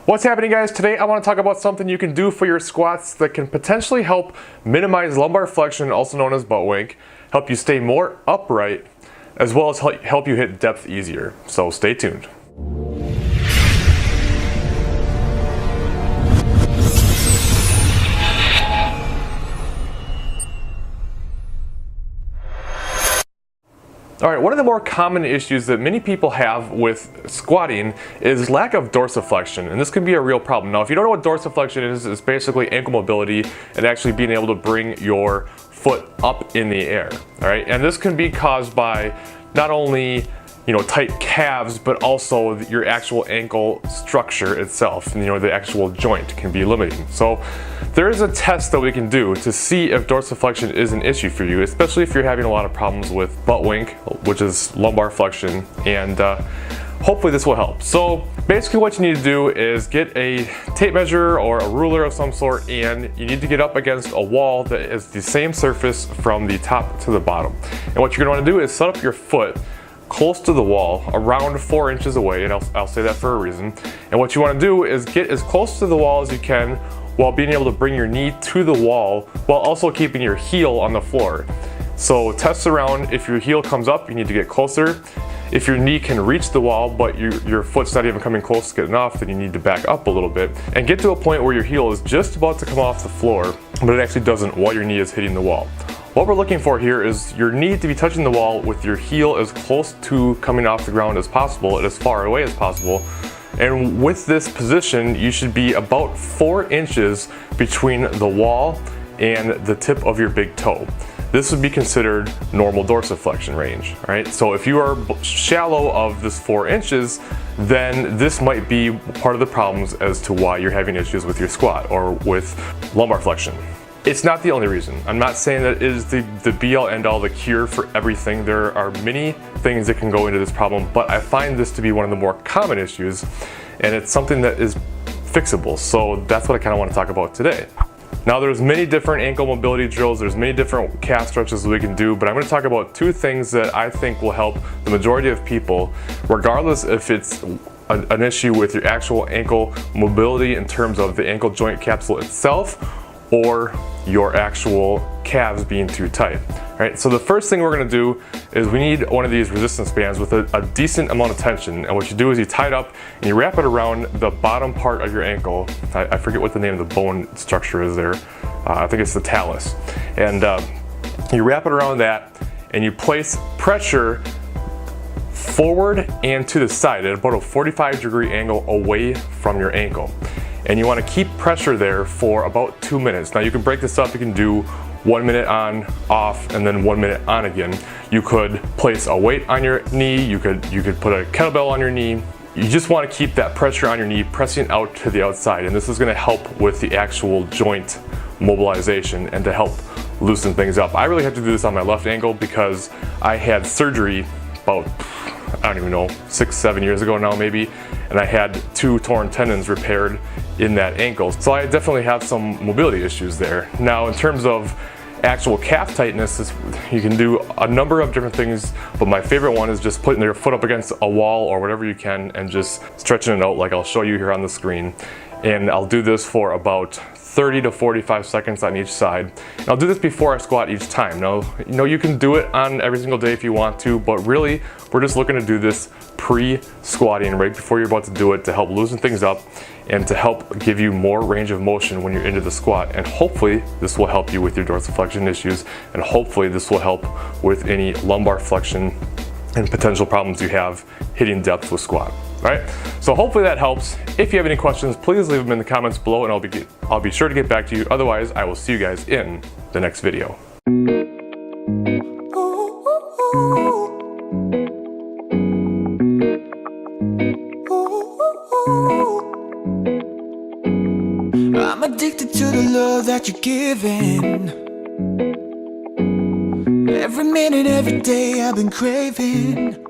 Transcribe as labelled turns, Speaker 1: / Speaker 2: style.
Speaker 1: What's happening, guys? Today I want to talk about something you can do for your squats that can potentially help minimize lumbar flexion, also known as butt wink, help you stay more upright, as well as help you hit depth easier. So stay tuned. Alright, one of the more common issues that many people have with squatting is lack of dorsiflexion, and this can be a real problem. Now, if you don't know what dorsiflexion is, it's basically ankle mobility and actually being able to bring your foot up in the air. Alright, and this can be caused by not only tight calves, but also your actual ankle structure itself. The actual joint can be limiting. So there is a test that we can do to see if dorsiflexion is an issue for you, especially if you're having a lot of problems with butt wink, which is lumbar flexion, and hopefully this will help. So basically what you need to do is get a tape measure or a ruler of some sort, and you need to get up against a wall that is the same surface from the top to the bottom. And what you're going to want to do is set up your foot close to the wall, around 4 inches away, and I'll say that for a reason. And what you want to do is get as close to the wall as you can while being able to bring your knee to the wall while also keeping your heel on the floor. So test around. If your heel comes up, you need to get closer. If your knee can reach the wall but your foot's not even coming close to good enough, then you need to back up a little bit and get to a point where your heel is just about to come off the floor, but it actually doesn't while your knee is hitting the wall. What we're looking for here is your knee to be touching the wall with your heel as close to coming off the ground as possible and as far away as possible. And with this position, you should be about 4 inches between the wall and the tip of your big toe. This would be considered normal dorsiflexion range, right? So if you are shallow of this 4 inches, then this might be part of the problems as to why you're having issues with your squat or with lumbar flexion. It's not the only reason. I'm not saying that it is the be-all end-all, the cure for everything. There are many things that can go into this problem, but I find this to be one of the more common issues, and it's something that is fixable. So that's what I kind of want to talk about today. Now, there's many different ankle mobility drills, there's many different calf stretches that we can do, but I'm going to talk about 2 things that I think will help the majority of people, regardless if it's an issue with your actual ankle mobility in terms of the ankle joint capsule itself, or your actual calves being too tight. Right? So the first thing we're going to do is we need one of these resistance bands with a decent amount of tension, and what you do is you tie it up and you wrap it around the bottom part of your ankle. I forget what the name of the bone structure is there. I think it's the talus. And you wrap it around that and you place pressure forward and to the side at about a 45-degree angle away from your ankle. And you want to keep pressure there for about 2 minutes. Now you can break this up. You can do 1 minute on, off, and then 1 minute on again. You could place a weight on your knee. You could put a kettlebell on your knee. You just want to keep that pressure on your knee pressing out to the outside, and this is going to help with the actual joint mobilization and to help loosen things up. I really have to do this on my left ankle because I had surgery about, I don't even know, 6-7 years ago now maybe, and I had 2 torn tendons repaired in that ankle. So I definitely have some mobility issues there. Now, in terms of actual calf tightness, you can do a number of different things, but my favorite one is just putting your foot up against a wall or whatever you can and just stretching it out like I'll show you here on the screen. And I'll do this for about 30 to 45 seconds on each side. And I'll do this before I squat each time. Now, you can do it on every single day if you want to, but really, we're just looking to do this pre-squatting right before you're about to do it to help loosen things up and to help give you more range of motion when you're into the squat. And hopefully, this will help you with your dorsiflexion issues, and hopefully this will help with any lumbar flexion and potential problems you have hitting depth with squat. Alright, so hopefully that helps. If you have any questions, please leave them in the comments below and I'll be sure to get back to you. Otherwise, I will see you guys in the next video.
Speaker 2: I'm addicted to the love that you're giving. Every minute, every day I've been craving.